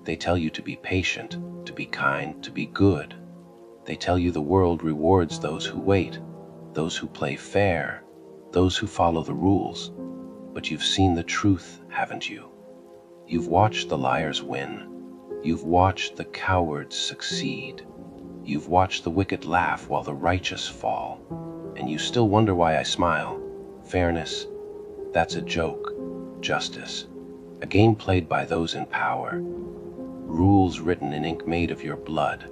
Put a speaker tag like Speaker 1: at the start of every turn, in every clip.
Speaker 1: They tell you to be patient, to be kind, to be good. They tell you the world rewards those who wait, those who play fair, those who follow the rules. But you've seen the truth, haven't you? You've watched the liars win. You've watched the cowards succeed. You've watched the wicked laugh while the righteous fall. And you still wonder why I smile. Fairness, that's a joke. Justice, a game played by those in power. Rules written in ink made of your blood.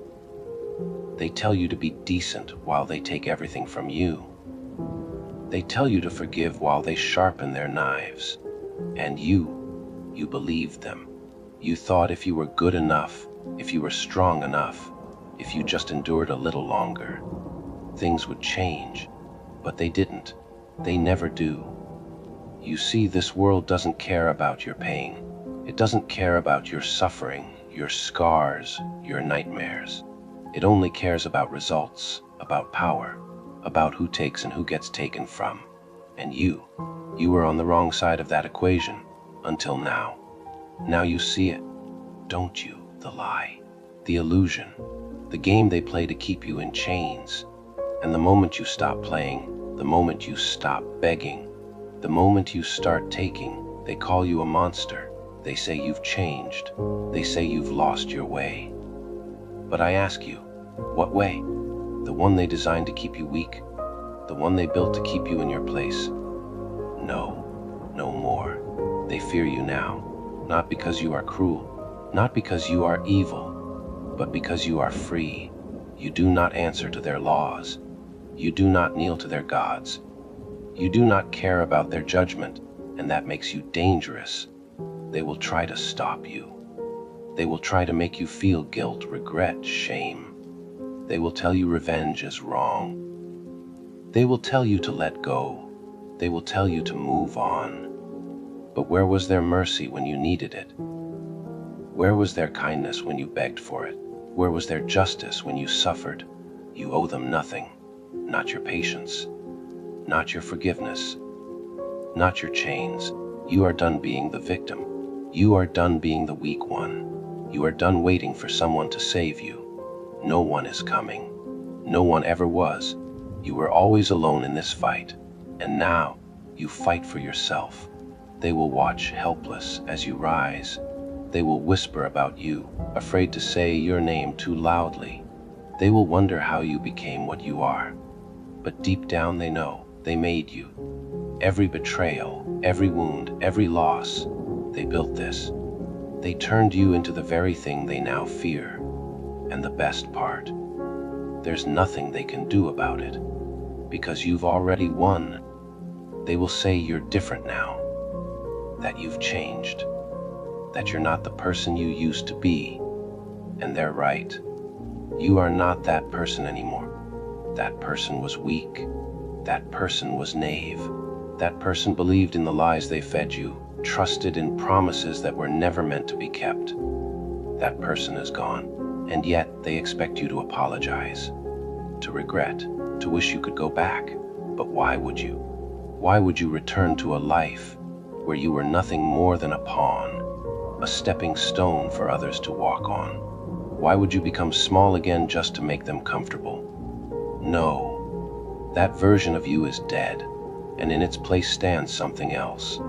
Speaker 1: They tell you to be decent while they take everything from you. They tell you to forgive while they sharpen their knives. And you believed them. You thought if you were good enough, if you were strong enough, if you just endured a little longer, things would change. But they didn't. They never do. You see, this world doesn't care about your pain. It doesn't care about your suffering, your scars, your nightmares. It only cares about results, about power, about who takes and who gets taken from. And you were on the wrong side of that equation, until now. Now you see it, don't you? The lie, the illusion, the game they play to keep you in chains. And the moment you stop playing, the moment you stop begging, the moment you start taking, they call you a monster. They say you've changed. They say you've lost your way. But I ask you, what way? The one they designed to keep you weak? The one they built to keep you in your place? No, no more. They fear you now, not because you are cruel, not because you are evil, but because you are free. You do not answer to their laws. You do not kneel to their gods. You do not care about their judgment, and that makes you dangerous. They will try to stop you. They will try to make you feel guilt, regret, shame. They will tell you revenge is wrong. They will tell you to let go. They will tell you to move on. But where was their mercy when you needed it? Where was their kindness when you begged for it? Where was their justice when you suffered? You owe them nothing, not your patience, not your forgiveness, not your chains. You are done being the victim. You are done being the weak one. You are done waiting for someone to save you. No one is coming. No one ever was. You were always alone in this fight, and now you fight for yourself. They will watch helpless as you rise. They will whisper about you, afraid to say your name too loudly. They will wonder how you became what you are. But deep down they know they made you. Every betrayal, every wound, every loss, they built this. They turned you into the very thing they now fear. And the best part, there's nothing they can do about it, because you've already won. They will say you're different now, that you've changed, that you're not the person you used to be. And they're right. You are not that person anymore. That person was weak. That person was naive. That person believed in the lies they fed you, trusted in promises that were never meant to be kept. That person is gone. And yet they expect you to apologize, to regret, to wish you could go back. But why would you? Why would you return to a life where you were nothing more than a pawn, a stepping stone for others to walk on? Why would you become small again just to make them comfortable? No, that version of you is dead, and in its place stands something else,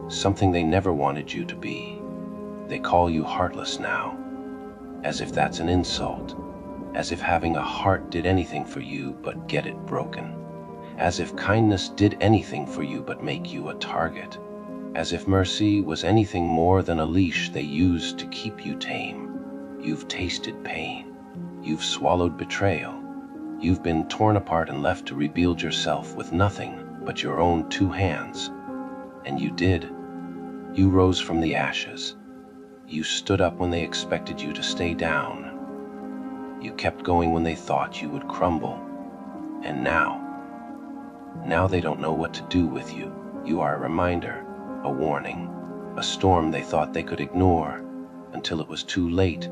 Speaker 1: something they never wanted you to be. They call you heartless now. As if that's an insult, as if having a heart did anything for you but get it broken, as if kindness did anything for you but make you a target, as if mercy was anything more than a leash they used to keep you tame. You've tasted pain, you've swallowed betrayal, you've been torn apart and left to rebuild yourself with nothing but your own 2 hands. And you did. You rose from the ashes. You stood up when they expected you to stay down. You kept going when they thought you would crumble. And now they don't know what to do with you. You are a reminder, a warning, a storm they thought they could ignore, until it was too late,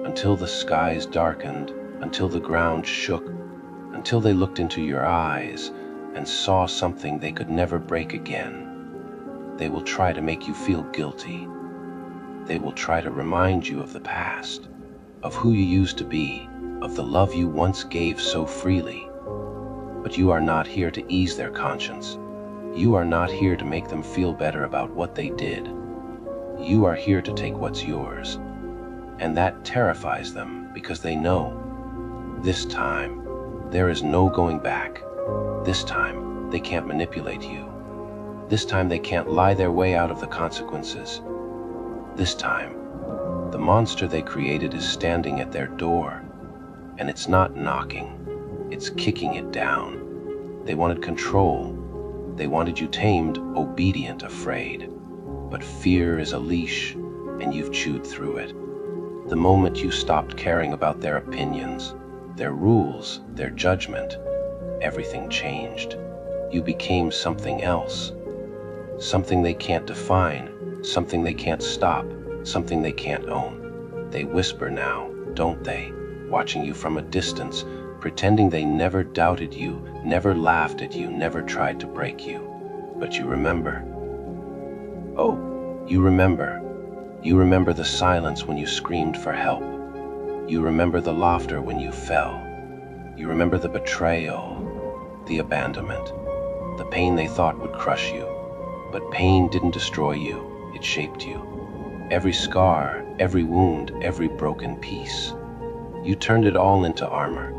Speaker 1: until the skies darkened, until the ground shook, until they looked into your eyes and saw something they could never break again. They will try to make you feel guilty. They will try to remind you of the past, of who you used to be, of the love you once gave so freely. But you are not here to ease their conscience. You are not here to make them feel better about what they did. You are here to take what's yours. And that terrifies them because they know this time there is no going back. This time they can't manipulate you. This time they can't lie their way out of the consequences. This time, the monster they created is standing at their door, and it's not knocking, it's kicking it down. They wanted control. They wanted you tamed, obedient, afraid. But fear is a leash, and you've chewed through it. The moment you stopped caring about their opinions, their rules, their judgment, everything changed. You became something else. Something they can't define, something they can't stop, something they can't own. They whisper now, don't they? Watching you from a distance, pretending they never doubted you, never laughed at you, never tried to break you. But you remember. Oh, you remember. You remember the silence when you screamed for help. You remember the laughter when you fell. You remember the betrayal, the abandonment, the pain they thought would crush you. But pain didn't destroy you, it shaped you. Every scar, every wound, every broken piece. You turned it all into armor.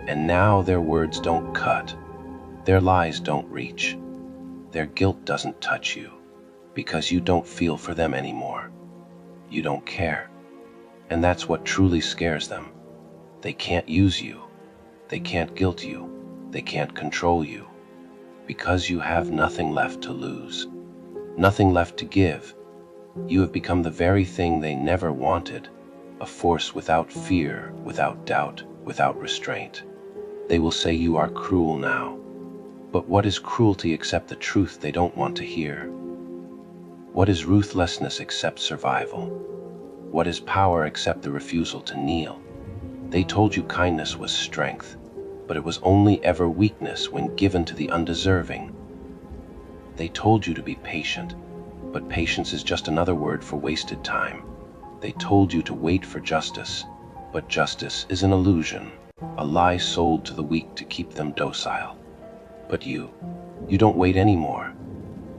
Speaker 1: And now their words don't cut. Their lies don't reach. Their guilt doesn't touch you, because you don't feel for them anymore. You don't care. And that's what truly scares them. They can't use you. They can't guilt you. They can't control you. Because you have nothing left to lose. Nothing left to give. You have become the very thing they never wanted, a force without fear, without doubt, without restraint. They will say you are cruel now. But what is cruelty except the truth they don't want to hear? What is ruthlessness except survival? What is power except the refusal to kneel? They told you kindness was strength, but it was only ever weakness when given to the undeserving. They told you to be patient, but patience is just another word for wasted time. They told you to wait for justice, but justice is an illusion, a lie sold to the weak to keep them docile. But you don't wait anymore.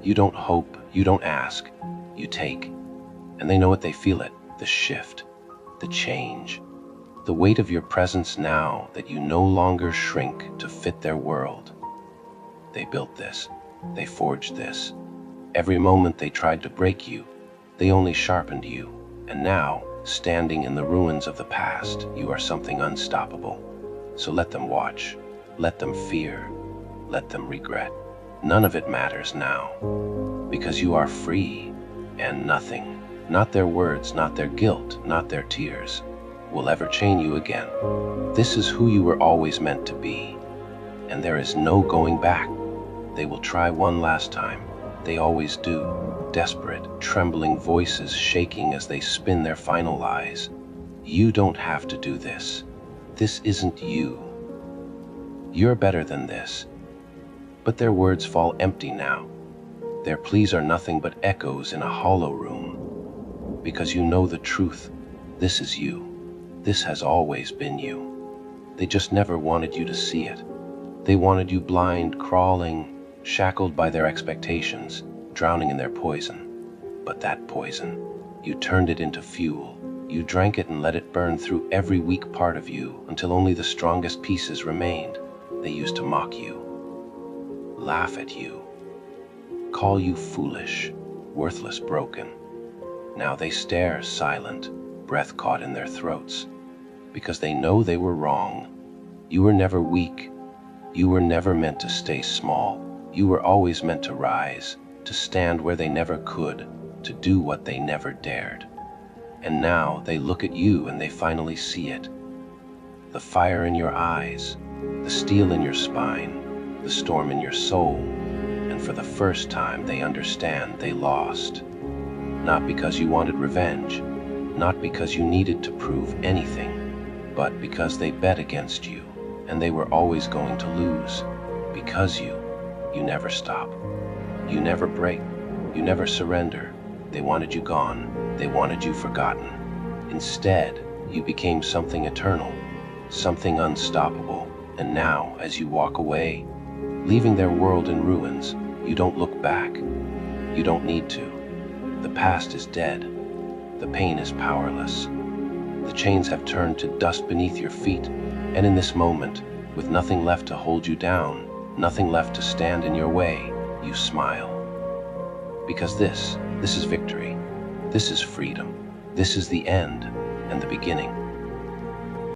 Speaker 1: You don't hope, you don't ask, you take. And they know it, they feel it, the shift, the change. The weight of your presence now that you no longer shrink to fit their world. They built this. They forged this. Every moment they tried to break you, they only sharpened you. And now, standing in the ruins of the past, you are something unstoppable. So let them watch. Let them fear. Let them regret. None of it matters now. Because you are free, and nothing, not their words, not their guilt, not their tears, will ever chain you again. This is who you were always meant to be. And there is no going back. They will try one last time. They always do. Desperate, trembling voices shaking as they spin their final lies. You don't have to do this. This isn't you. You're better than this. But their words fall empty now. Their pleas are nothing but echoes in a hollow room. Because you know the truth. This is you. This has always been you. They just never wanted you to see it. They wanted you blind, crawling, shackled by their expectations, drowning in their poison. But that poison, you turned it into fuel. You drank it and let it burn through every weak part of you until only the strongest pieces remained. They used to mock you, laugh at you, call you foolish, worthless, broken. Now they stare, silent, breath caught in their throats, because they know they were wrong. You were never weak. You were never meant to stay small. You were always meant to rise, to stand where they never could, to do what they never dared. And now they look at you and they finally see it. The fire in your eyes, the steel in your spine, the storm in your soul. And for the first time they understand they lost. Not because you wanted revenge, not because you needed to prove anything, but because they bet against you, and they were always going to lose. Because you never stop. You never break. You never surrender. They wanted you gone. They wanted you forgotten. Instead, you became something eternal, something unstoppable. And now, as you walk away, leaving their world in ruins, you don't look back. You don't need to. The past is dead. The pain is powerless. The chains have turned to dust beneath your feet, and in this moment, with nothing left to hold you down, nothing left to stand in your way, you smile. Because this is victory. This is freedom. This is the end and the beginning.